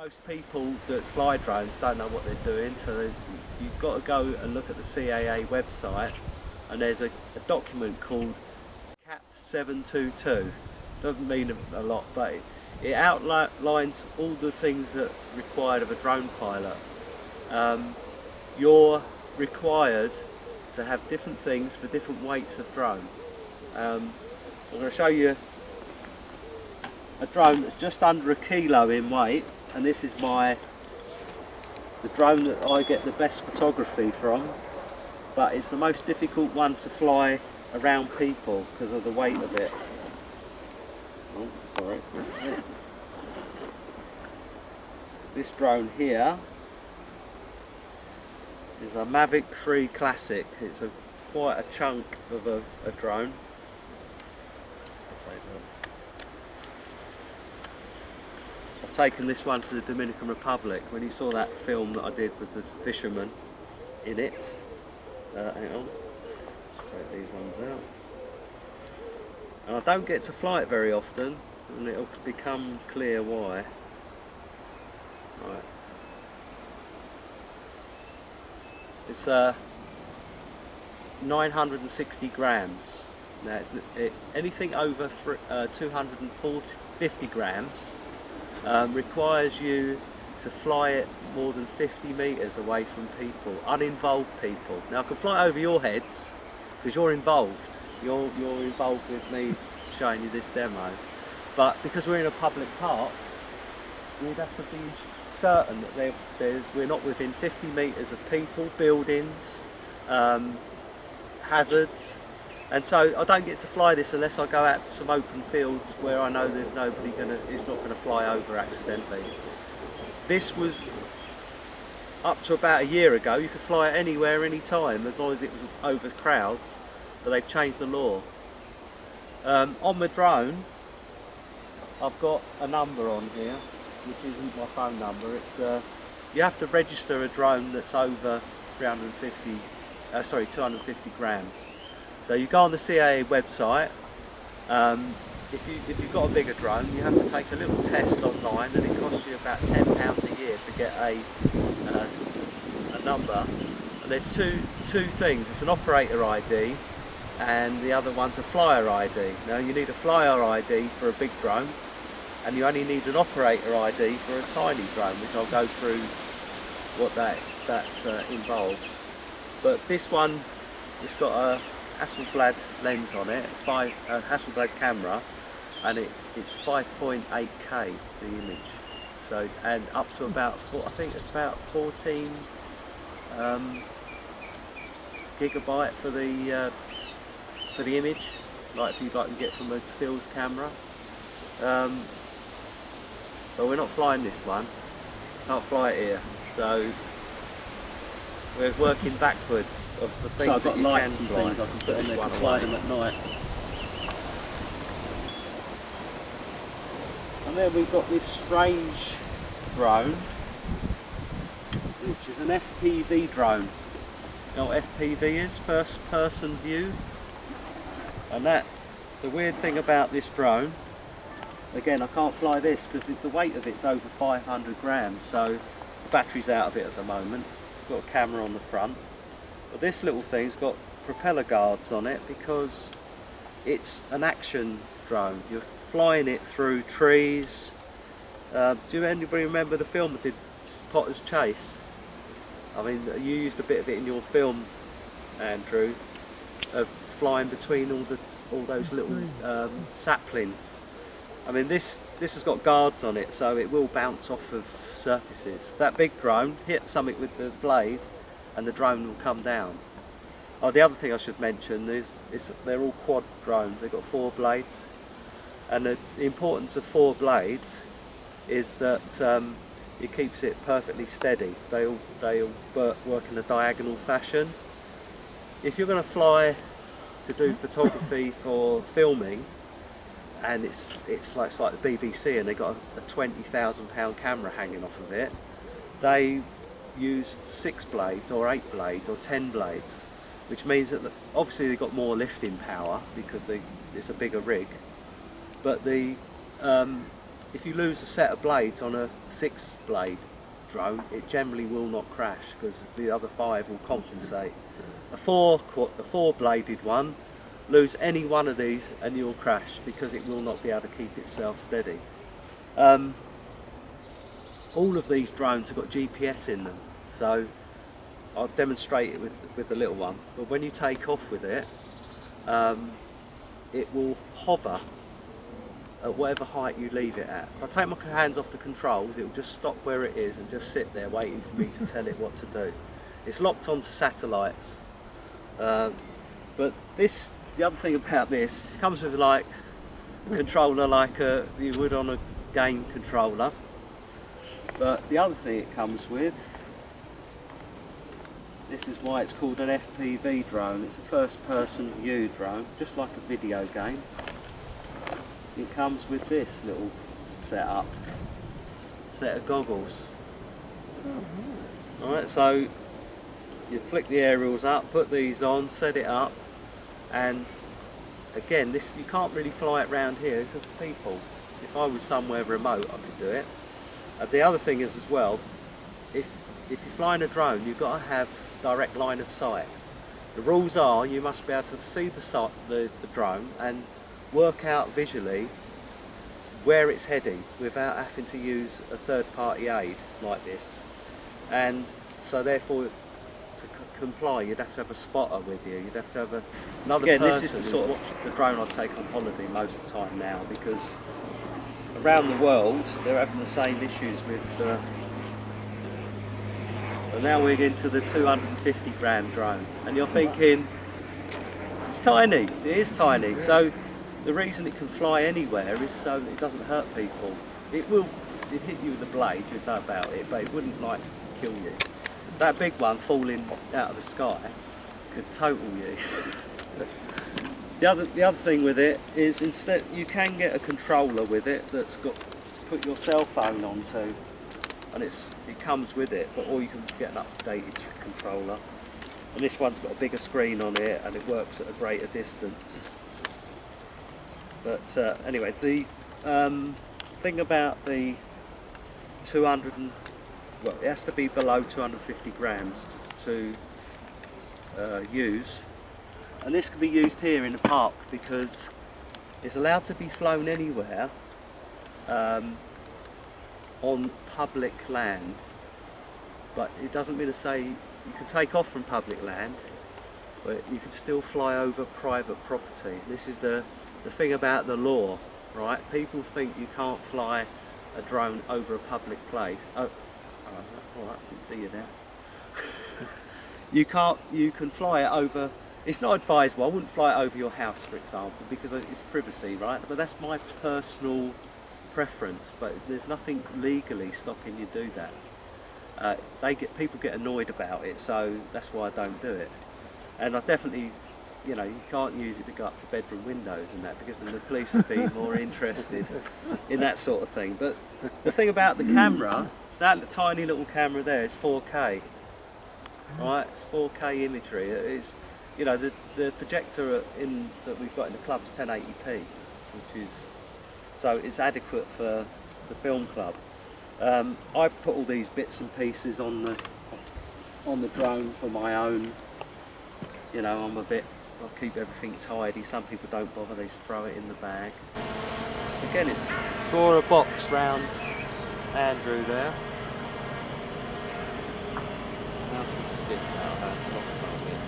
Most people that fly drones don't know what they're doing, so you've got to go and look at the CAA website, and there's a document called CAP 722. Doesn't mean a lot, but it outlines all the things that are required of a drone pilot. You're required to have different things for different weights of drone. I'm going to show you a drone that's just under 1 kilo in weight, and this is the drone that I get the best photography from, but it's the most difficult one to fly around people because of the weight of it. Oh, sorry. This drone here is a Mavic 3 Classic. It's quite a chunk of a drone. I've taken this one to the Dominican Republic. When you saw that film that I did with the fisherman in it, hang on, let's take these ones out. And I don't get to fly it very often, and it'll become clear why. Right. It's 960 grams. Now, anything over 250 grams requires you to fly it more than 50 metres away from people, uninvolved people. Now I can fly over your heads because you're involved. You're involved with me showing you this demo. But because we're in a public park, we'd have to be certain that we're not within 50 metres of people, buildings, hazards. And so I don't get to fly this unless I go out to some open fields where I know there's nobody it's not going to fly over accidentally. This was up to about a year ago. You could fly it anywhere, anytime, as long as it was over crowds, but they've changed the law. On my drone, I've got a number on here, which isn't my phone number. It's you have to register a drone that's over 250 grams. So you go on the CAA website. If you've got a bigger drone, you have to take a little test online, and it costs you about £10 a year to get a number. And there's two things. It's an operator ID, and the other one's a flyer ID. Now you need a flyer ID for a big drone, and you only need an operator ID for a tiny drone, which I'll go through what that involves. But this one, it's got a Hasselblad lens on it, Hasselblad camera, and it's 5.8K the image. So, and up to about I think it's about 14 gigabyte for the image, like if you'd like to get from a stills camera. But we're not flying this one. Can't fly it here. So we're working backwards of the things. So I've got lights and things I can put in there to fly them at night. And then we've got this strange drone, which is an FPV drone. You know what FPV is? First person view. And the weird thing about this drone, again I can't fly this because the weight of it's over 500 grams, so the battery's out of it at the moment. It's got a camera on the front. But this little thing's got propeller guards on it because it's an action drone. You're flying it through trees. Do anybody remember the film that did Potters Chase? I mean, you used a bit of it in your film, Andrew, of flying between all those little saplings. I mean, this has got guards on it, so it will bounce off of surfaces. That big drone hit something with the blade, and the drone will come down. Oh, the other thing I should mention is they're all quad drones. They've got 4 blades, and the importance of 4 blades is that it keeps it perfectly steady. They all work in a diagonal fashion. If you're going to fly to do photography for filming, and it's like the BBC, and they've got a £20,000 camera hanging off of it, they use 6 blades or 8 blades or 10 blades, which means that obviously they've got more lifting power because it's a bigger rig, but the if you lose a set of blades on a 6-blade drone, it generally will not crash because the other 5 will compensate. A 4-bladed one, lose any one of these and you'll crash because it will not be able to keep itself steady. All of these drones have got GPS in them, so I'll demonstrate it with the little one. But when you take off with it, it will hover at whatever height you leave it at. If I take my hands off the controls, it will just stop where it is and just sit there waiting for me to tell it what to do. It's locked onto satellites. But the other thing about this, it comes with like a controller like you would on a game controller. But the other thing it comes with, this is why it's called an FPV drone. It's a first-person view drone, just like a video game. It comes with this little set of goggles. Alright, so you flick the aerials up, put these on, set it up, and again, this you can't really fly it around here because of people. If I was somewhere remote, I could do it. The other thing is as well, if you're flying a drone, you've got to have direct line of sight. The rules are you must be able to see the drone and work out visually where it's heading without having to use a third-party aid like this. And so therefore, to comply, you'd have to have a spotter with you. You'd have to have another person. This is the sort of the drone I take on holiday most of the time now, because around the world they're having the same issues with. And now we're into the 250-gram drone, and you're thinking it's tiny. It is tiny. So the reason it can fly anywhere is so it doesn't hurt people. It hit you with a blade, you'd know about it, but it wouldn't like kill you. That big one falling out of the sky could total you. The other thing with it is instead you can get a controller with it that's got put your cell phone onto, and it comes with it, or you can get an updated controller. And this one's got a bigger screen on it and it works at a greater distance. But anyway, the thing about the it has to be below 250 grams to use. And this can be used here in the park because it's allowed to be flown anywhere on public land. But it doesn't mean to say you can take off from public land, but you can still fly over private property. This is the thing about the law, right? People think you can't fly a drone over a public place. Oh, all right, I can see you now. You can fly it over. It's not advisable. I wouldn't fly it over your house, for example, because it's privacy, right? But that's my personal preference. But there's nothing legally stopping you do that. People get annoyed about it, so that's why I don't do it. And I definitely, you can't use it to go up to bedroom windows and that, because then the police would be more interested in that sort of thing. But the thing about the camera, that tiny little camera there is 4K, right? It's 4K imagery. It's, the projector that we've got in the club is 1080p, which is, so it's adequate for the film club. I've put all these bits and pieces on the drone for my own. I'll keep everything tidy. Some people don't bother, they just throw it in the bag. Again, it's draw a box round Andrew there. Now to stick out, that's locked on it.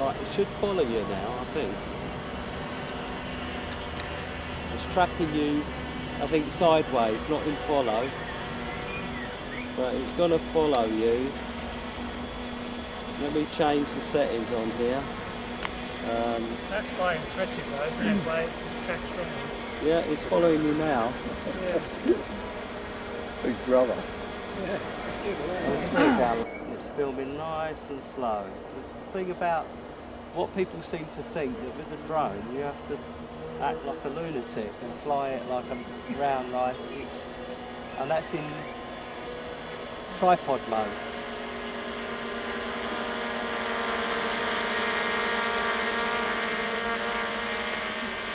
Right, it should follow you now, I think. It's tracking you, I think, sideways, not in follow. But it's going to follow you. Let me change the settings on here. That's quite impressive though, isn't it? Way it tracks from you. Yeah, it's following you now. Yeah. Big brother. Yeah, it's good. It's filming nice and slow. The thing about what people seem to think that with a drone you have to act like a lunatic and fly it like around like it's, and that's in tripod mode.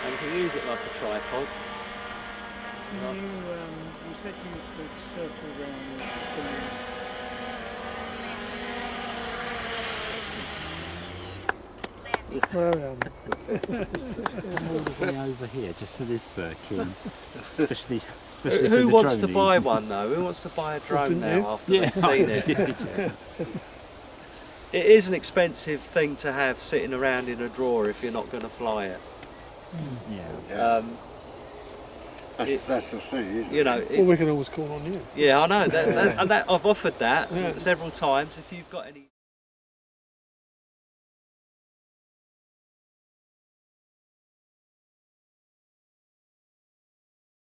And you can use it like a tripod. You said you could circle around all the way over here just for this kiln. Especially Who wants to buy one though? Who wants to buy a drone now after they've seen it? It is an expensive thing to have sitting around in a drawer if you're not going to fly it. That's the thing, isn't it? You know, Well, we can always call on you. yeah, I know. And I've offered that several times. If you've got any.